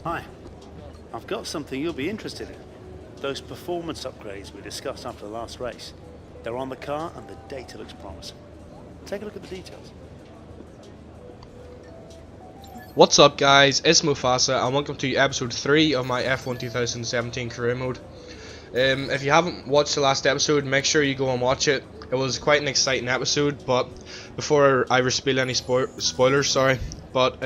Hi, I've got something you'll be interested in. Those performance upgrades we discussed after the last race. They're on the car and the data looks promising. Take a look at the details. What's up guys, it's Mufasa and welcome to episode 3 of my F1 2017 career mode. If you haven't watched the last episode, make sure you go and watch it. It was quite an exciting episode, but before I reveal any spoilers, sorry. But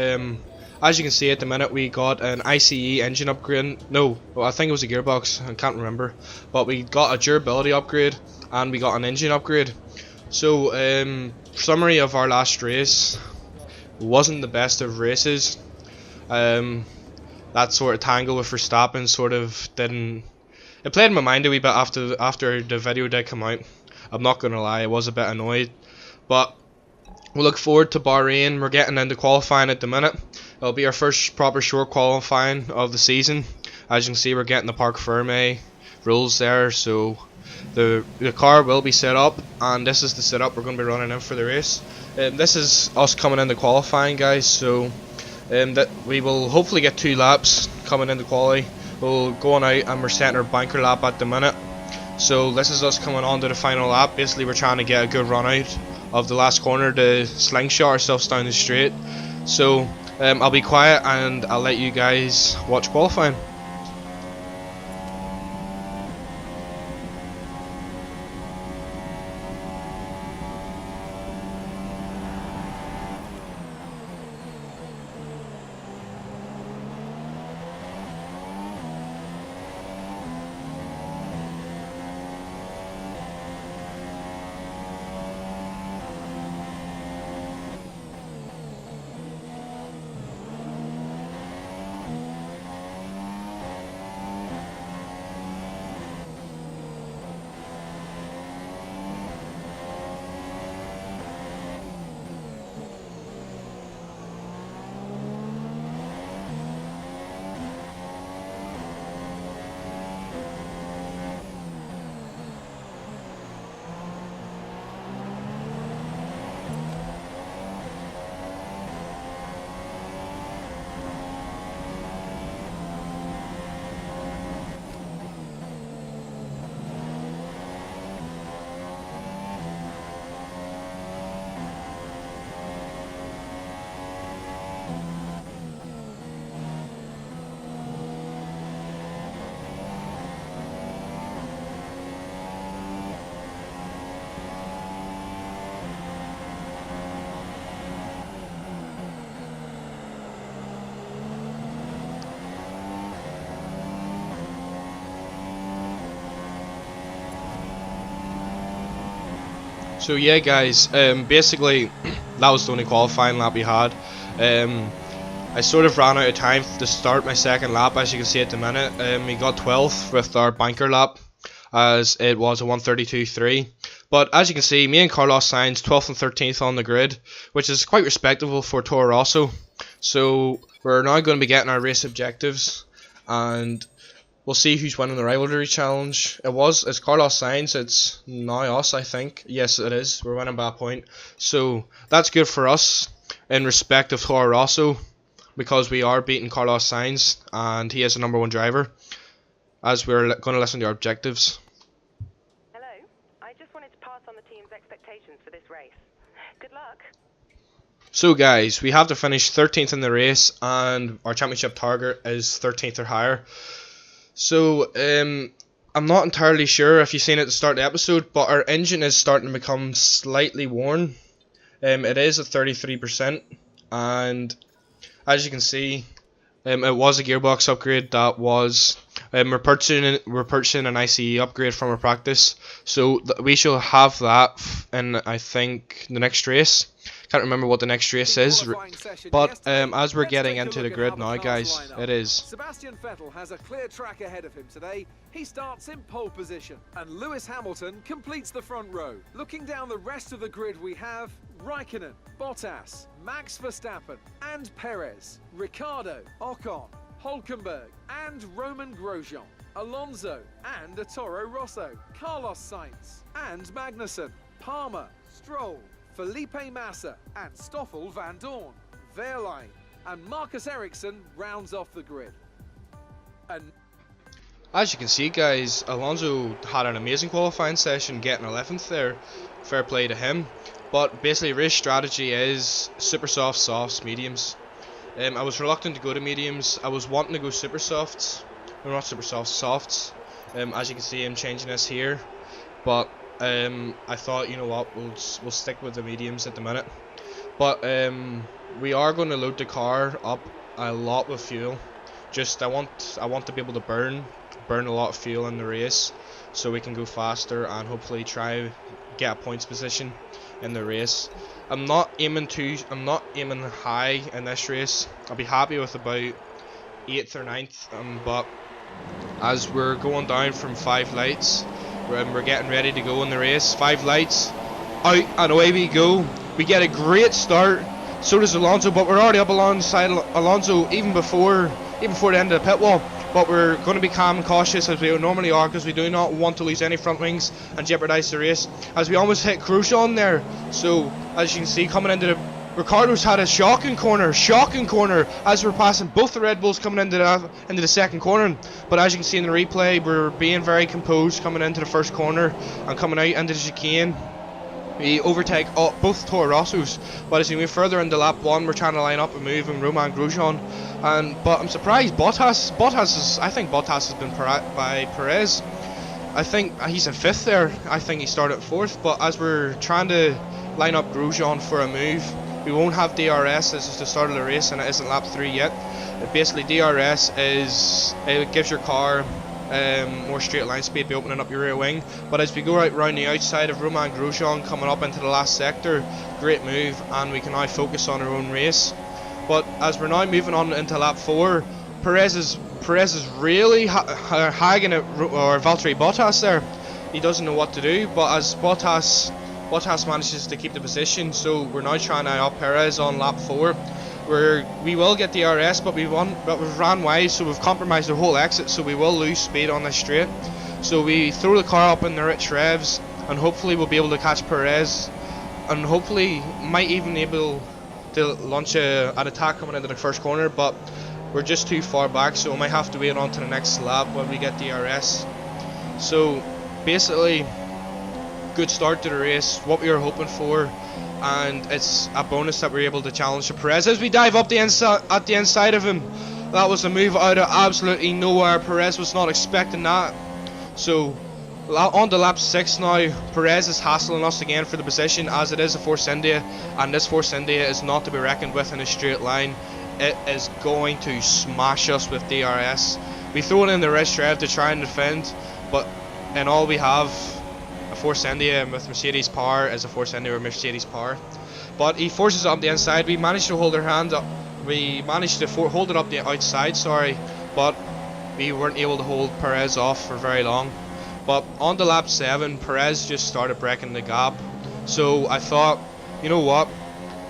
as you can see at the minute, we got an ICE engine upgrade. No, well, I think it was a gearbox, I can't remember. But we got a durability upgrade and we got an engine upgrade. So, summary of our last race. Wasn't the best of races. That sort of tangle with Verstappen sort of didn't. It played in my mind a wee bit after the video did come out. I'm not gonna lie, I was a bit annoyed, but we look forward to Bahrain. We're getting into qualifying at the minute. It'll be our first proper short qualifying of the season. As you can see, we're getting the Parc Ferme rules there, so the car will be set up, and this is the setup we're going to be running in for the race. This is us coming into qualifying, guys, so that we will hopefully get 2 laps coming into quali. We'll go on out and we're setting our banker lap at the minute, so this is us coming on to the final lap. Basically we're trying to get a good run out of the last corner to slingshot ourselves down the straight. So I'll be quiet and I'll let you guys watch qualifying. So yeah guys, basically that was the only qualifying lap we had. I sort of ran out of time to start my second lap, as you can see at the minute. We got 12th with our banker lap, as it was a 1:32.3. But as you can see, me and Carlos Sainz 12th and 13th on the grid, which is quite respectable for Toro Rosso. So we're now going to be getting our race objectives, and we'll see who's winning the rivalry challenge. It's Carlos Sainz, it's now us, I think. Yes, it is. We're winning by a point. So that's good for us in respect of Toro Rosso, because we are beating Carlos Sainz and he is the #1 driver, as we're going to listen to our objectives. Hello, I just wanted to pass on the team's expectations for this race. Good luck. So guys, we have to finish 13th in the race and our championship target is 13th or higher. So I'm not entirely sure if you've seen it at the start of the episode, but our engine is starting to become slightly worn. It is at 33%, and as you can see, it was a gearbox upgrade that was. We're purchasing an ICE upgrade from our practice, so we shall have that in, I think, the next race. Can't remember what the next race is, but as we're getting into the grid now, guys, it is. Sebastian Vettel has a clear track ahead of him today. He starts in pole position, and Lewis Hamilton completes the front row. Looking down the rest of the grid, we have Raikkonen, Bottas, Max Verstappen, and Perez, Ricciardo, Ocon, Hülkenberg, and Roman Grosjean, Alonso, and a Toro Rosso, Carlos Sainz, and Magnussen, Palmer, Stroll, Felipe Massa, and Stoffel van Dorn, Wehrlein, and Marcus Ericsson rounds off the grid. And As you can see, guys, Alonso had an amazing qualifying session, getting 11th there. Fair play to him. But basically, race strategy is super soft, softs, mediums. I was reluctant to go to mediums. I was wanting to go super softs. No, not super softs, softs. As you can see, I'm changing this here. But I thought, you know what, we'll stick with the mediums at the minute. But we are going to load the car up a lot with fuel. Just I want to be able to burn a lot of fuel in the race, so we can go faster and hopefully try get a points position in the race. I'm not aiming high in this race. I'll be happy with about 8th or 9th. But as we're going down from 5 lights, we're getting ready to go in the race. 5 lights, out and away we go. We get a great start. So does Alonso, but we're already up alongside Alonso even before the end of the pit wall. But we're going to be calm and cautious as we normally are, because we do not want to lose any front wings and jeopardise the race, as we almost hit Grosjean there. So as you can see, coming into the Ricardo's had a shocking corner as we're passing both the Red Bulls coming into the second corner. But as you can see in the replay, we're being very composed coming into the first corner and coming out into the chicane. We overtake both Toro Rossos, but as we move further into lap 1, we're trying to line up a move in Romain Grosjean. But I'm surprised I think Bottas has been by Perez. I think he's in 5th there. I think he started 4th. But as we're trying to line up Grosjean for a move, we won't have DRS. This is the start of the race and it isn't lap 3 yet. Basically, DRS it gives your car more straight line speed by opening up your rear wing. But as we go right round the outside of Romain Grosjean coming up into the last sector, great move, and we can now focus on our own race. But as we're now moving on into lap 4, Perez is really hagging at Valtteri Bottas there. He doesn't know what to do, but as Bottas manages to keep the position, so we're now trying to out Perez on lap 4. We will get the DRS, but we've ran wide, so we've compromised the whole exit, so we will lose speed on this straight. So we throw the car up in the rich revs, and hopefully we'll be able to catch Perez, and hopefully might even be able to launch an attack coming into the first corner, but we're just too far back, so we might have to wait on to the next lap when we get DRS. So basically, good start to the race, what we were hoping for. And it's a bonus that we're able to challenge Perez as we dive up at the inside of him. That was a move out of absolutely nowhere. Perez was not expecting that. So on to lap 6 now. Perez is hassling us again for the position, as it is a Force India, and this Force India is not to be reckoned with in a straight line. It is going to smash us with DRS. We throw it in the rest rev to try and defend, but in all we have a Force India with Mercedes power is a Force India with Mercedes power. But he forces it up the inside. We managed to hold our hand up. We managed to hold it up the outside, but we weren't able to hold Perez off for very long. But on to lap 7, Perez just started breaking the gap. So I thought, you know what,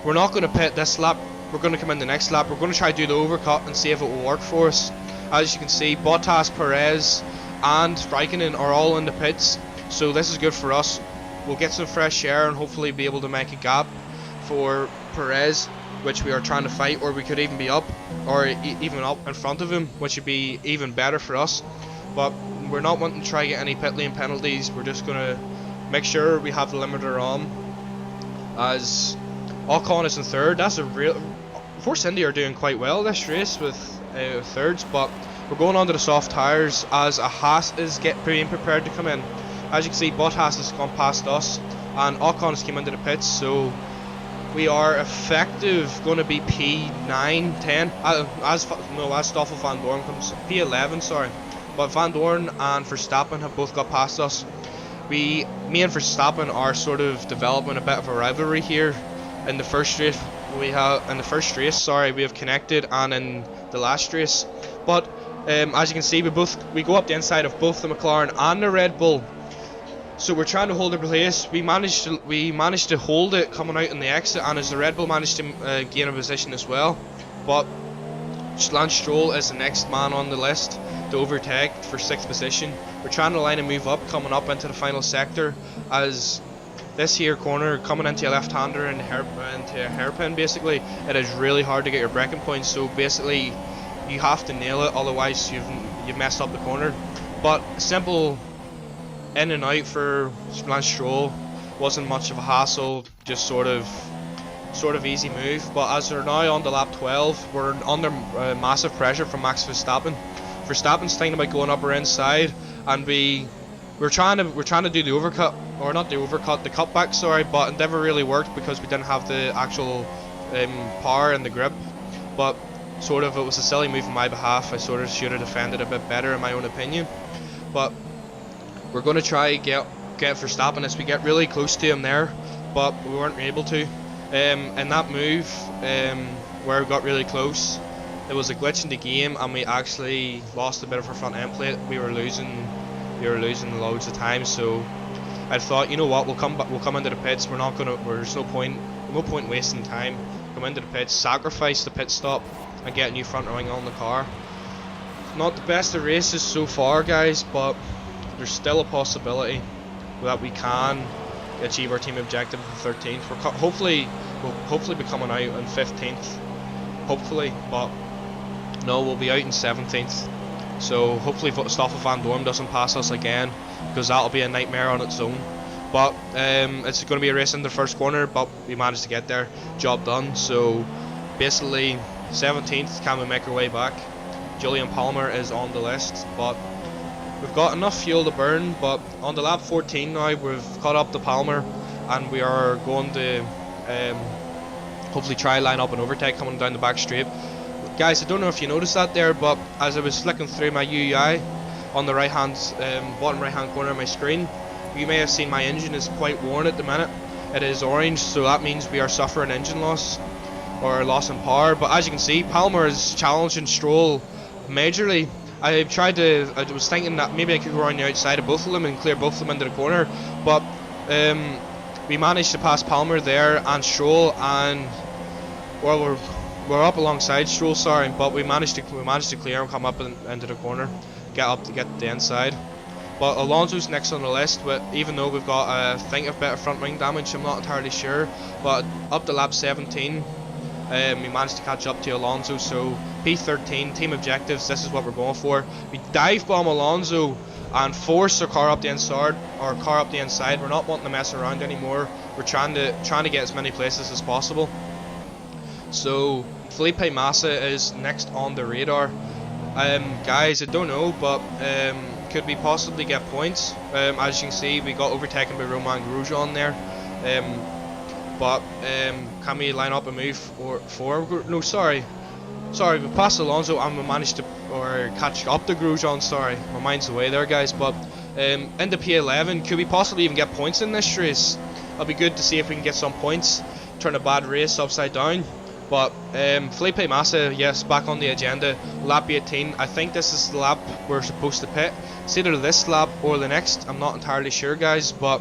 we're not going to pit this lap. We're going to come in the next lap. We're going to try to do the overcut and see if it will work for us. As you can see, Bottas, Perez and Raikkonen are all in the pits. So this is good for us. We'll get some fresh air and hopefully be able to make a gap for Perez, which we are trying to fight, or we could even be up, or even up in front of him, which would be even better for us. But we're not wanting to try to get any pit lane penalties. We're just going to make sure we have the limiter on. As Ocon is in 3rd, that's a real... Force India are doing quite well this race with 3rds, but we're going on to the soft tyres as a Haas is being prepared to come in. As you can see, Bottas has gone past us and Ocon has come into the pits, so we are effective going to be P9, 10, as Stoffel Van Dorn comes, P11, sorry. But Van Dorn and Verstappen have both got past us. Me and Verstappen are sort of developing a bit of a rivalry here. In the first race, we have connected, and in the last race. But as you can see, we go up the inside of both the McLaren and the Red Bull. So we're trying to hold our place. We managed to hold it coming out in the exit, and as the Red Bull managed to gain a position as well. But Lance Stroll is the next man on the list to overtake for 6th position. We're trying to line a move up coming up into the final sector, as this here corner coming into a left-hander and into a hairpin, basically it is really hard to get your braking points. So basically you have to nail it, otherwise you've messed up the corner. But simple in and out for Lance Stroll, wasn't much of a hassle, just sort of easy move. But as we're now on the lap 12, we're under massive pressure from Max Verstappen. Verstappen's thinking about going up or inside, and we're trying to do the overcut, or not the overcut, the cutback, sorry, but it never really worked because we didn't have the actual power and the grip. But sort of it was a silly move on my behalf. I sort of should have defended a bit better in my own opinion. But we're going to try get Verstappen as we get really close to him there, but we weren't able to. In that move, where we got really close, it was a glitch in the game, and we actually lost a bit of our front end plate. We were losing loads of time. So I thought, you know what, we'll come into the pits. There's no point wasting time. Come into the pits, sacrifice the pit stop, and get a new front wing on the car. Not the best of races so far, guys, but there's still a possibility that we can achieve our team objective in 13th. We'll hopefully be coming out in 15th, hopefully, but no, we'll be out in 17th. So hopefully Stoffel Van Dorn doesn't pass us again, because that'll be a nightmare on its own. But it's going to be a race in the first corner, but we managed to get there, job done. So basically 17th, can we make our way back? Julian Palmer is on the list, but we've got enough fuel to burn. But on the lap 14 now, we've caught up to Palmer, and we are going to hopefully try line up an overtake coming down the back straight. Guys, I don't know if you noticed that there, but as I was flicking through my UI on the bottom right hand corner of my screen, you may have seen my engine is quite worn at the minute. It is orange, so that means we are suffering engine loss, or loss in power. But as you can see, Palmer is challenging Stroll majorly. I was thinking that maybe I could go around the outside of both of them and clear both of them into the corner, but we managed to pass Palmer there and Stroll, and well, we're up alongside Stroll, sorry, but we managed to clear and come up into the corner, get the inside. But Alonso's next on the list, but even though we've got I think a bit of front wing damage, I'm not entirely sure. But up to lap 17, we managed to catch up to Alonso. So P13 team objectives, this is what we're going for. We dive bomb Alonso and force our car up the inside. We're not wanting to mess around anymore. We're trying to get as many places as possible. So Felipe Massa is next on the radar. Guys, I don't know, but could we possibly get points? As you can see, we got overtaken by Romain Grosjean there. But can we line up a move for no, sorry, we passed Alonso and we managed to catch up to Grosjean. Sorry, my mind's away there, guys. But into P11, could we possibly even get points in this race? It'll be good to see if we can get some points, turn a bad race upside down. But Felipe Massa, yes, back on the agenda. Lap 18. I think this is the lap we're supposed to pit. It's either this lap or the next. I'm not entirely sure, guys. But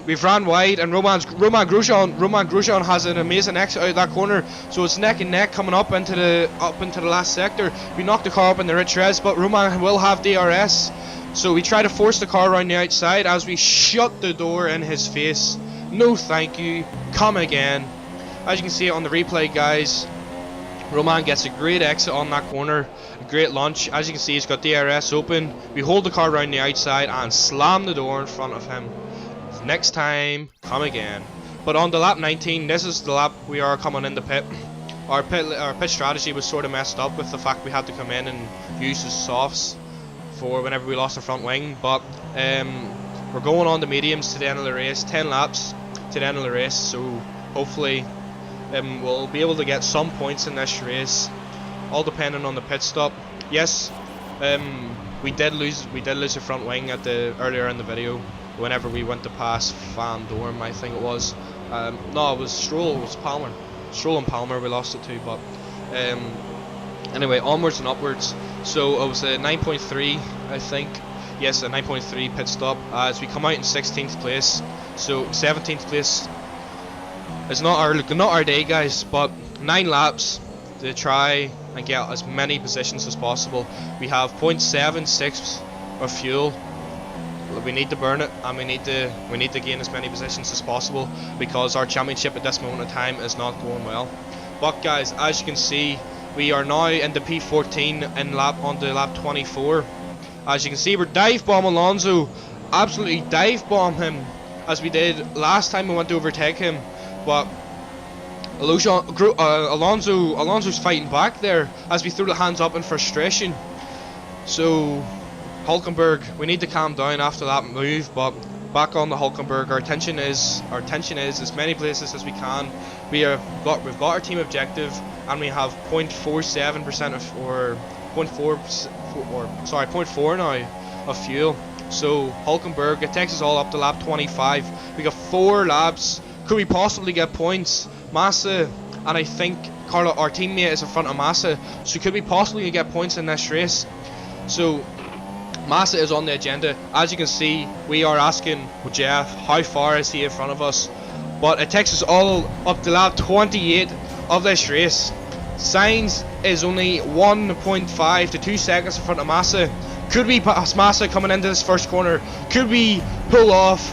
we've ran wide, and Romain Grosjean has an amazing exit out of that corner. So it's neck and neck coming up into the last sector. We knocked the car up in the rich res, but Romain will have DRS. So we try to force the car around the outside as we shut the door in his face. No, thank you. Come again. As you can see it on the replay, guys, Romain gets a great exit on that corner, a great launch. As you can see, he's got DRS open. We hold the car around the outside and slam the door in front of him. Next time, come again. But on the lap 19, this is the lap we are coming in the pit. Our pit strategy was sort of messed up with the fact we had to come in and use the softs for whenever we lost the front wing. But we're going on the mediums to the end of the race, 10 laps to the end of the race, so hopefully we'll be able to get some points in this race, all depending on the pit stop. Yes, we did lose the front wing earlier in the video whenever we went to pass Van Dorn, I think it was. No, it was Stroll, it was Palmer. Stroll and Palmer we lost it to, but anyway, onwards and upwards. So it was a 9.3, I think. Yes, a 9.3 pit stop as we come out in 16th place. So 17th place. It's not our day, guys, but 9 laps to try and get as many positions as possible. We have 0.76 of fuel. We need to burn it, and we need to gain as many positions as possible because our championship at this moment in time is not going well. But guys, as you can see, We are now in the P14 in on the lap 24. As you can see, we're dive bomb Alonso, absolutely dive bomb him, as we did last time we went to overtake him. But Alonso's fighting back there as we threw the hands up in frustration. So Hulkenberg, we need to calm down after that move. But back on the Hulkenberg, our attention is as many places as we can. We've got our team objective, and we have 0.47% of or 0.4 now of fuel. So Hulkenberg, it takes us all up to lap 25. We got 4 laps. Could we possibly get points? Massa, and I think our teammate is in front of Massa, so could we possibly get points in this race? So Massa is on the agenda. As you can see, we are asking Jeff how far is he in front of us, but it takes us all up to lap 28 of this race. Sainz is only 1.5 to 2 seconds in front of Massa. Could we pass Massa coming into this first corner? Could we pull off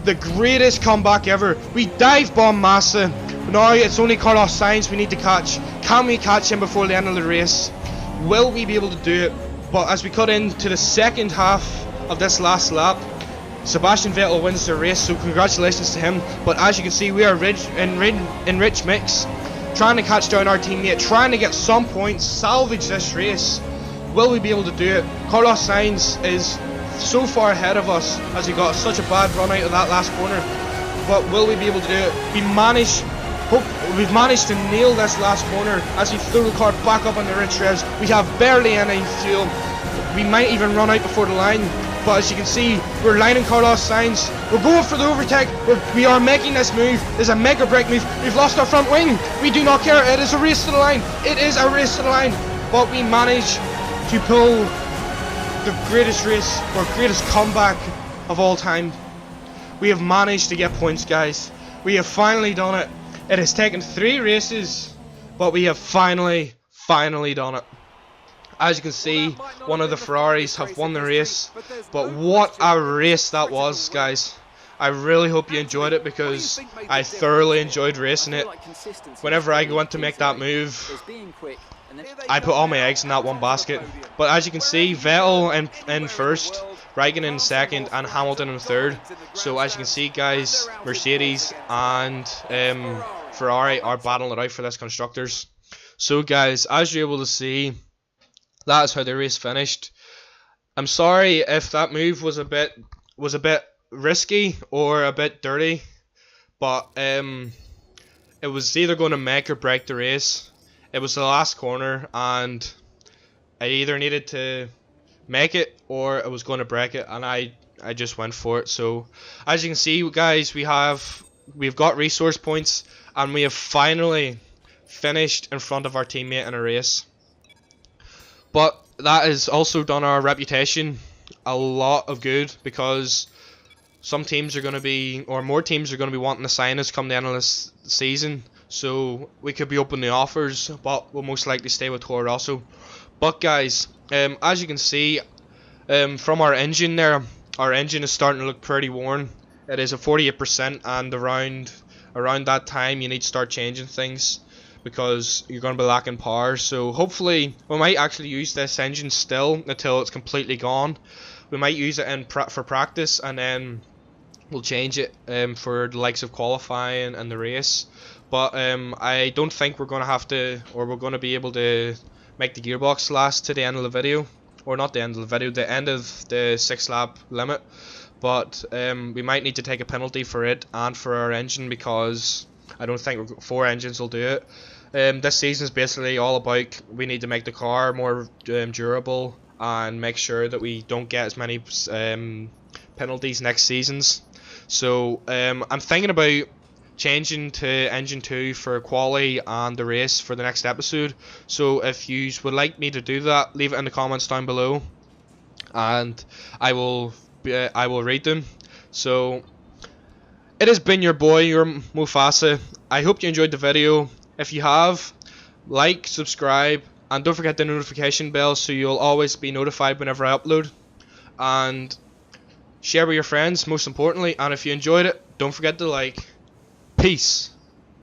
the greatest comeback ever? We dive bomb Massa. Now it's only Carlos Sainz we need to catch. Can we catch him before the end of the race? Will we be able to do it? But as we cut into the second half of this last lap, Sebastian Vettel wins the race, so congratulations to him. But as you can see, we are in rich mix, trying to catch down our teammate, trying to get some points, salvage this race. Will we be able to do it? Carlos Sainz is so far ahead of us as he got such a bad run out of that last corner. But will we be able to do it? We've managed to nail this last corner as we threw the car back up on the rich revs. We have barely any fuel. We might even run out before the line. But as you can see, we're lining Carlos Sainz. We're going for the overtake. We are making this move. It's a make or break move. We've lost our front wing. We do not care. It is a race to the line. It is a race to the line. But we managed to pull the greatest race or greatest comeback of all time. We have managed to get points, guys. We have finally done it. It has taken 3 races, but we have finally done it. As you can see, one of the Ferraris have won the race, but what a race that was, guys. I really hope you enjoyed it, because I thoroughly enjoyed racing it. Whenever I went to make that move, I put all my eggs in that one basket. But as you can see, Vettel in first, Raikkonen in second, and Hamilton in third. So as you can see, guys, Mercedes and Ferrari are battling it out for this constructors. So guys, as you're able to see, that is how the race finished. I'm sorry if that move was a bit risky or a bit dirty, but it was either going to make or break the race. It was the last corner, and I either needed to make it or I was going to break it, and I just went for it. So as you can see, guys, we've got resource points, and we have finally finished in front of our teammate in a race. But that has also done our reputation a lot of good, because some teams are going to be, or more teams are going to be wanting to sign us come the end of this season. So we could be open to offers, but we'll most likely stay with Toro Rosso. But guys, as you can see from our engine there, our engine is starting to look pretty worn. It is at 48%, and around that time you need to start changing things, because you're going to be lacking power. So hopefully we might actually use this engine still until it's completely gone. We might use it for practice, and then we'll change it for the likes of qualifying and the race. But I don't think we're going to have to, or we're going to be able to make the gearbox last to the end of the video. Or not the end of the video, the end of the 6 lap limit. But we might need to take a penalty for it and for our engine, because I don't think 4 engines will do it. This season is basically all about, we need to make the car more durable and make sure that we don't get as many penalties next seasons. So I'm thinking about changing to engine 2 for quali and the race for the next episode. So if you would like me to do that, leave it in the comments down below, and I will read them. So it has been your boy, your Mufasa. I hope you enjoyed the video. If you have, like, subscribe, and don't forget the notification bell so you'll always be notified whenever I upload. And share with your friends, most importantly. And if you enjoyed it, don't forget to like. Peace.